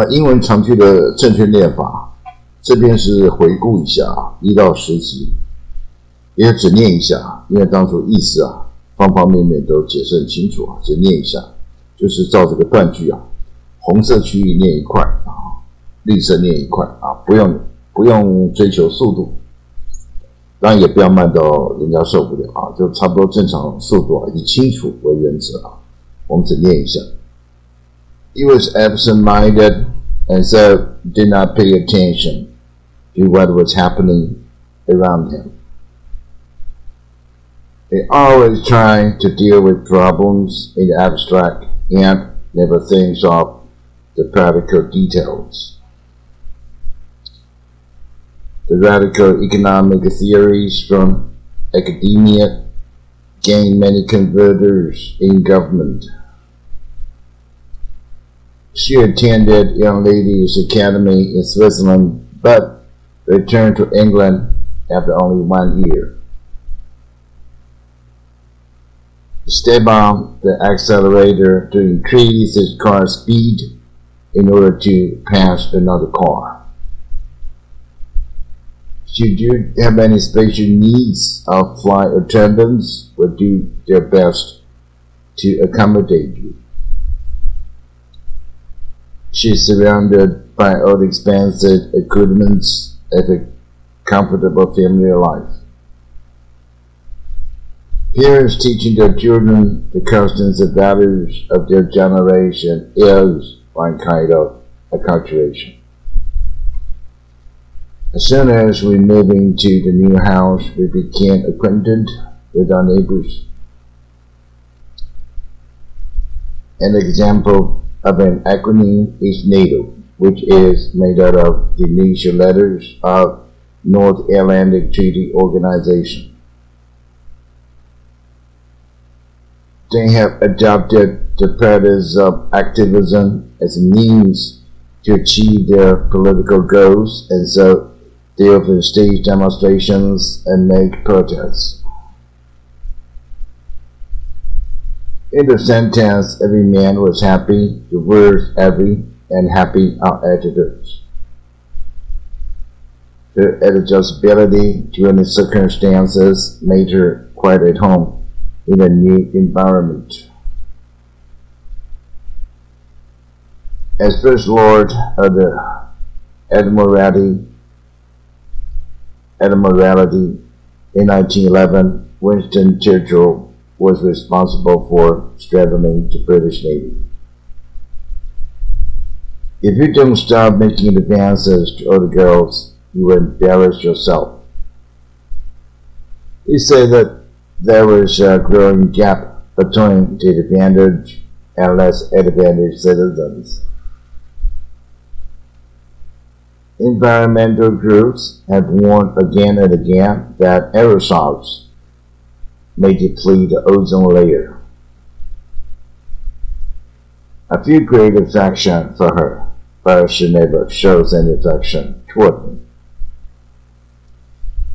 英文长句的正确念法，这边是回顾一下1到10集，也只念一下，因为当初意思方方面面都解释很清楚只念一下，就是照这个断句红色区域念一块绿色念一块不用追求速度，当然也不要慢到人家受不了就差不多正常速度以清楚为原则我们只念一下。He was absent-minded and so did not pay attention to what was happening around him. He always tried to deal with problems in the abstract and never thinks of the practical details. The radical economic theories from academia gained many converters in government. She attended Young Ladies Academy in Switzerland, but returned to England after only 1 year. He stepped on the accelerator to increase his car's speed in order to pass another car. Should you have any special needs, our flight attendants will do their best to accommodate you. She is surrounded by all the expensive accoutrements of a comfortable family life. Parents teaching their children the customs and values of their generation is one kind of acculturation. As soon as we moved into the new house, we became acquainted with our neighbors. An example of an acronym is NATO, which is made out of the initial letters of North Atlantic Treaty Organization. They have adopted the practice of activism as a means to achieve their political goals, and so they often stage demonstrations and make protests. In the sentence, every man was happy, the words every and happy are adjectives. Her adjustability to any circumstances made her quite at home in a new environment. As First Lord of the Admiralty in 1911, Winston Churchill was responsible for strengthening the British Navy. If you don't start making advances to other girls, you will embarrass yourself. He said that there was a growing gap between the advantaged and less advantaged citizens. Environmental groups have warned again and again that aerosols may deplete the ozone layer. I feel great affection for her, but she never shows any affection toward me.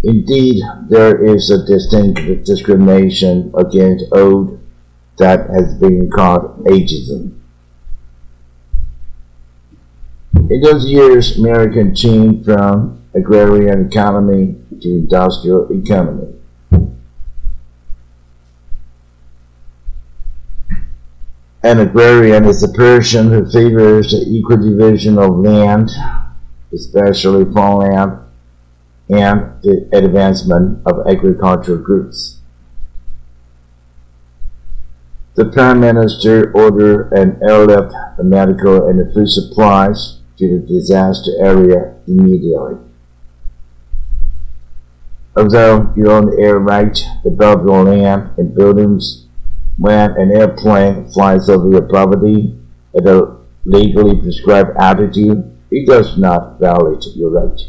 Indeed, there is a distinct discrimination against old that has been called ageism. In those years, America changed from agrarian economy to industrial economy. An agrarian is a person who favors the equal division of land, especially farmland, and the advancement of agricultural groups. The Prime Minister ordered an airlift of medical and food supplies to the disaster area immediately. Although you own the air right above your land and buildings, when an airplane flies over your property at a legally prescribed altitude, it does not violate your right.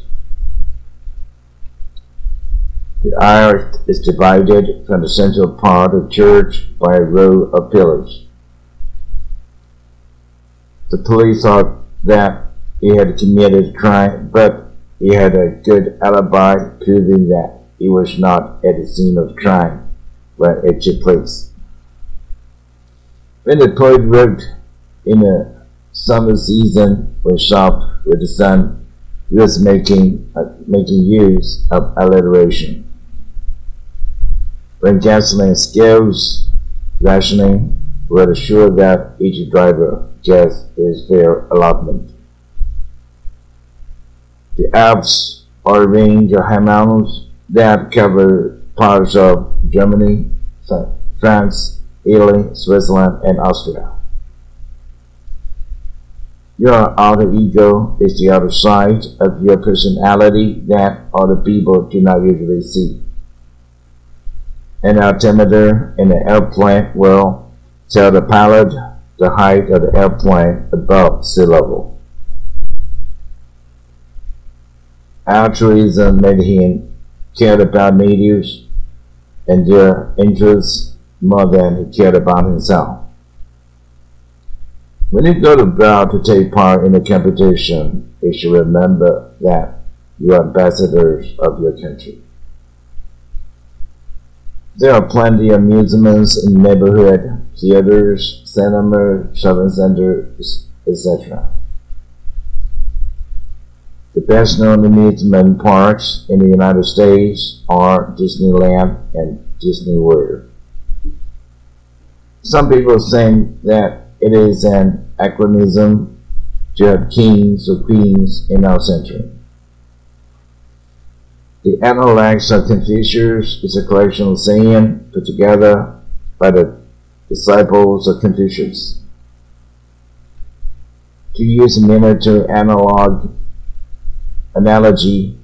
The earth is divided from the central part of the church by a row of pillars. The police thought that he had committed a crime, but he had a good alibi proving that he was not at the scene of the crime when it took place. When the poet wrote in a summer season when shocked with the sun, he was making use of alliteration. When gasoline scales rationing, we're assured that each driver gets his fair allotment. The Alps are a range of high mountains that cover parts of Germany, France, Italy, Switzerland, and Austria. Your outer ego is the outer side of your personality that other people do not usually see. An altimeter in an airplane will tell the pilot the height of the airplane above sea level. Altruism made him care about natives and their interests more than he cared about himself. When you go about to take part in a competition, you should remember that you are ambassadors of your country. There are plenty of amusements in neighborhood theaters, cinema, shopping centers, etc. The best known amusement parks in the United States are Disneyland and Disney World. Some people think that it is an anachronism to have kings or queens in our century. The Analects of Confucius is a collection of sayings put together by the disciples of Confucius. To use a military analogy,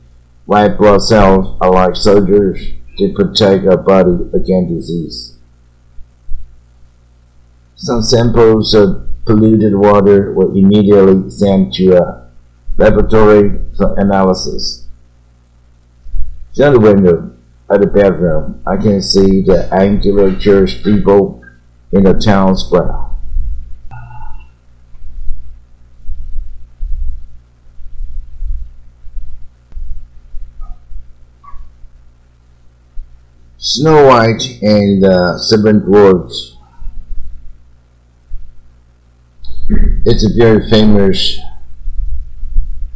white blood cells are like soldiers to protect our body against disease. Some samples of polluted water were immediately sent to a laboratory for analysis. Through the window of the bedroom, I can see the angular church steeple in the town square. Snow White and the Seven Dwarfs. It's a very famous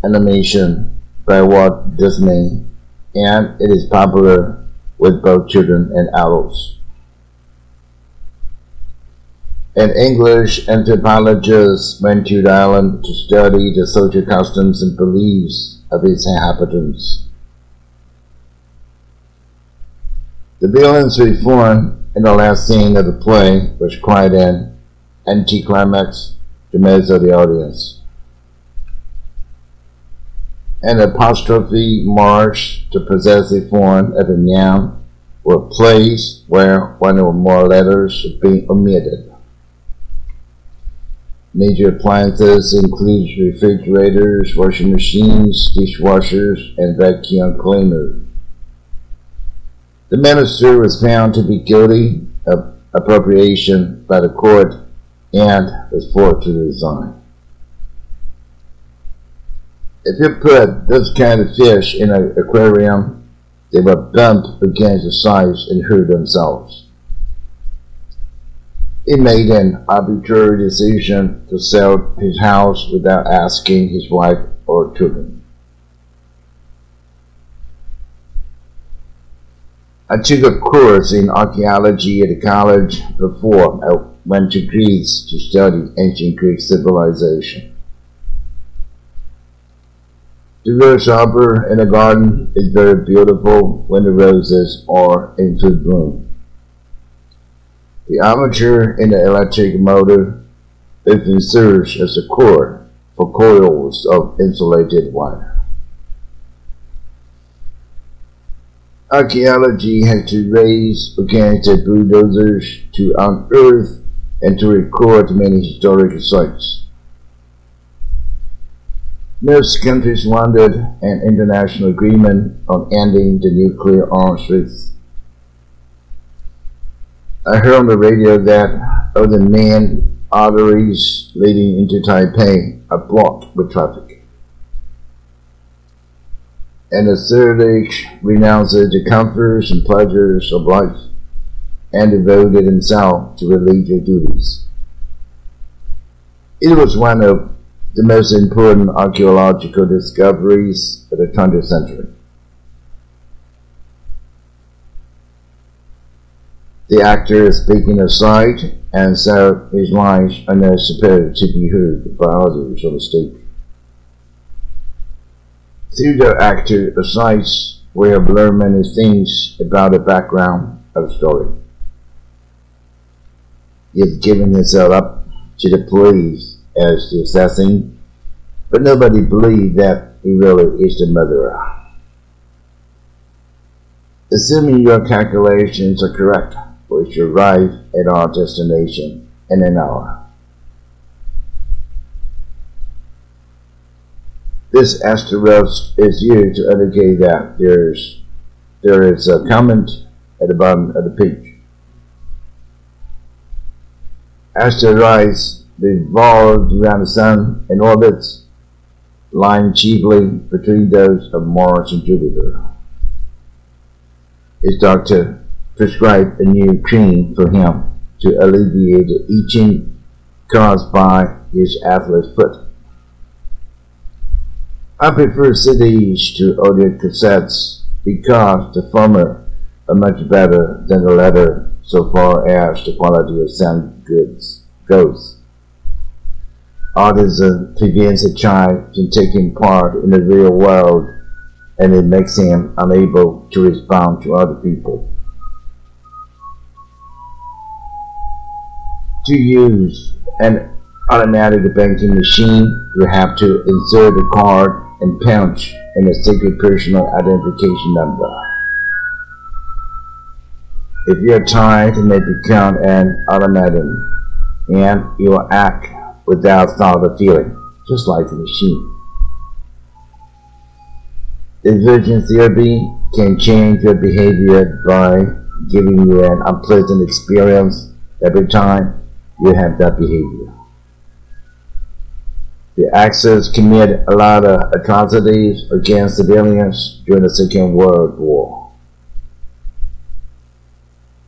animation by Walt Disney, and it is popular with both children and adults. An English anthropologist went to the island to study the social customs and beliefs of its inhabitants. The villain's reform in the last scene of the play was quite an anticlimax to most of the audience. An apostrophe marks the possessive form of a noun or place where one or more letters have been omitted. Major appliances include refrigerators, washing machines, dishwashers, and vacuum cleaners. The minister was found to be guilty of appropriation by the court and was forced to resign. If you put this kind of fish in an aquarium, they will bump against the sides and hurt themselves. He made an arbitrary decision to sell his house without asking his wife or children. I took a course in archaeology at the college before I went to Greece to study ancient Greek civilization. The rose arbor in the garden is very beautiful when the roses are in full bloom. The armature in the electric motor often serves as a cord for coils of insulated wire. Archaeology has to race against the bulldozers to unearth and to record many historic sites. Most countries wanted an international agreement on ending the nuclear arms race. I heard on the radio that all the main arteries leading into Taipei are blocked with traffic. And the third age renounces the comforts and pleasures of life and devoted himself to religious duties. It was one of the most important archaeological discoveries of the 20th century. The actor is speaking aside, and so his lines are not supposed to be heard by others on the stage. Through the actor asides, we have learned many things about the background of the story. He has given himself up to the police as the assassin, but nobody believes that he really is the murderer. Assuming your calculations are correct, we should arrive at our destination in an hour. This asterisk is used to indicate that there is a comment at the bottom of the page. Asteroids revolve around the Sun in orbits, lying chiefly between those of Mars and Jupiter. His doctor prescribed a new cream for him to alleviate the itching caused by his athlete's foot. I prefer CDs to audio cassettes because the former are much better than the latter so far as the quality of sound goes. Autism prevents a child from taking part in the real world, and it makes him unable to respond to other people. To use an automatic banking machine, you have to insert a card and punch in a secret personal identification number. If you're tired, it may become an automaton, and you will act without thought or feeling, just like a machine. Diversion therapy can change your behavior by giving you an unpleasant experience every time you have that behavior. The Axis committed a lot of atrocities against civilians during the Second World War.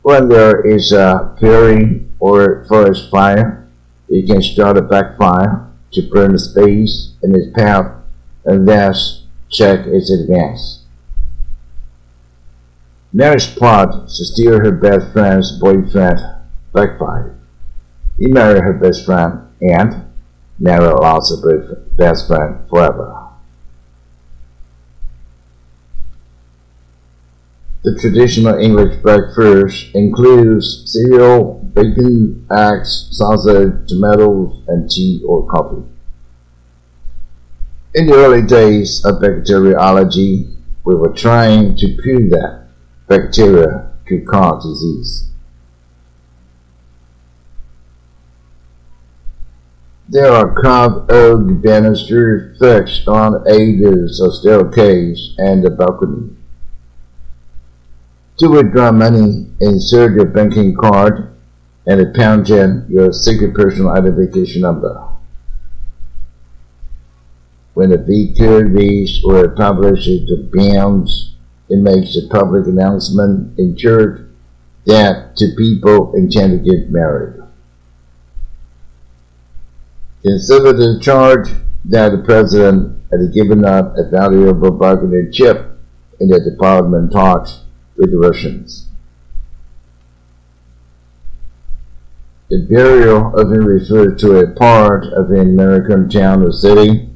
When there is a fury or forest fire, you can start a backfire to burn the space in its path and thus check its advance. Mary's plot to steal her best friend's boyfriend backfired. He married her best friend and never lost her best friend forever. The traditional English breakfast includes cereal, bacon, eggs, sausage, tomatoes, and tea or coffee. In the early days of bacteriology, we were trying to prove that bacteria could cause disease. There are carved oak banisters fixed on edges of staircase and the balcony. To withdraw money, insert your banking card and punch in your secret personal identification number. When the vehicle reads or publishes the bounds, it makes a public announcement in church that two people intend to get married. Conservatives charge that the president had given up a valuable bargaining chip in the department talks with the Russians. The burial often refers to a part of an American town or city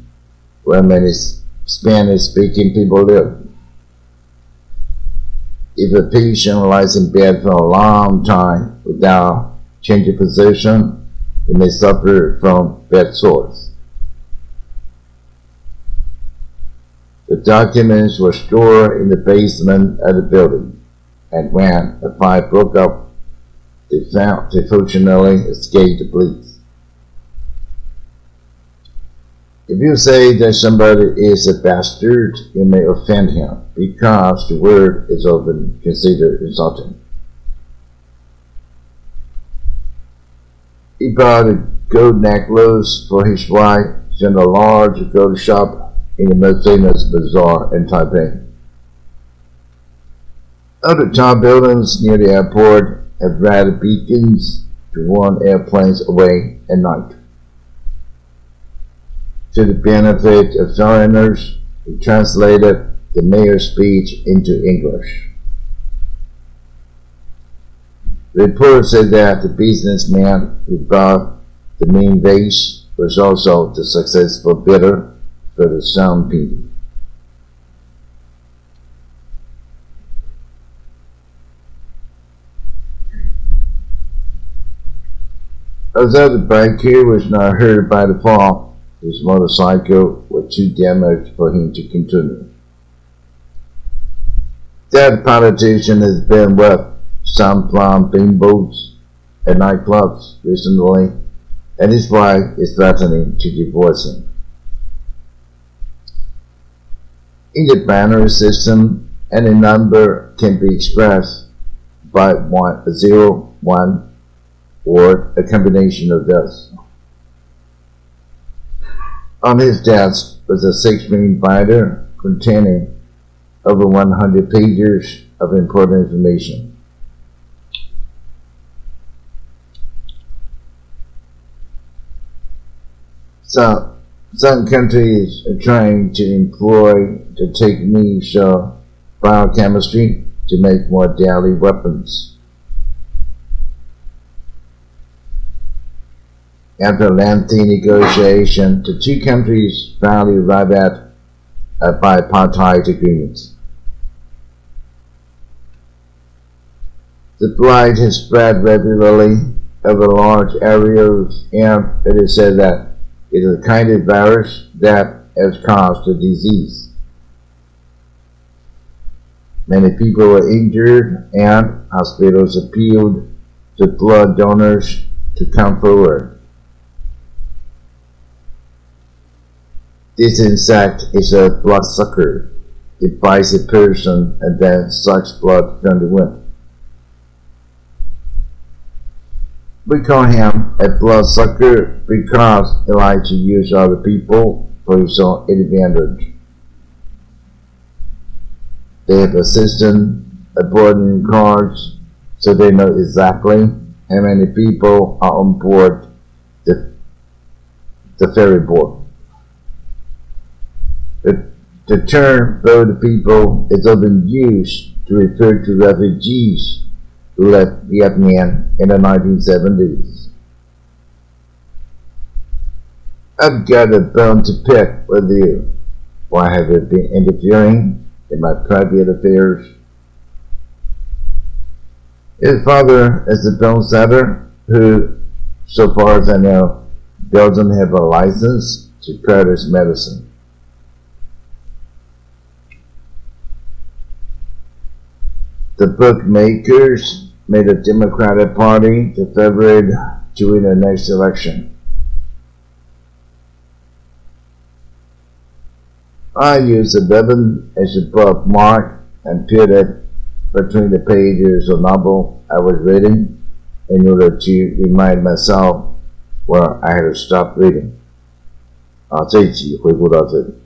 where many Spanish-speaking people live. If a patient lies in bed for a long time without changing position, he may suffer from bed sores. The documents were stored in the basement of the building, and when a fire broke up, they fortunately escaped the police. If you say that somebody is a bastard, you may offend him, because the word is often considered insulting. He bought a gold necklace for his wife from a large gold shop in the most famous bazaar in Taipei. Other tall buildings near the airport have red beacons to warn airplanes away at night. To the benefit of foreigners, he translated the mayor's speech into English. Reports said that the businessman who bought the main vase was also the successful bidder for the sound painting. Although the biker was not hurt by the fall, his motorcycle was too damaged for him to continue. That politician has been with some plum bimbo's at nightclubs recently, and his wife is threatening to divorce him. In the binary system, any number can be expressed by 0, 1, or a combination of those. On his desk was a 6-ring binder containing over 100 pages of important information. So, some countries are trying to employ the techniques of biochemistry to make more deadly weapons. After lengthy negotiation, the two countries finally arrived at a bipartite agreement. The blight has spread rapidly over large areas, and it is said that it is a kind of virus that has caused the disease. Many people were injured, and hospitals appealed to blood donors to come forward. This insect is a bloodsucker. It bites a person and then sucks blood from the wound. We call him a bloodsucker because he likes to use other people for his own advantage. They have assistants aboard in cars, so they know exactly how many people are on board the ferry boat. The term boat people is often used to refer to refugees who left Vietnam in the 1970s. I've got a bone to pick with you. Why have you been interfering in my private affairs? His father is a bone setter who, so far as I know, doesn't have a license to practice medicine. The bookmakers made the Democratic Party the favorite to win the next election. I used a ribbon as a bookmark and put it between the pages of the novel I was reading in order to remind myself where I had to stop reading. 这一集回顾到这里。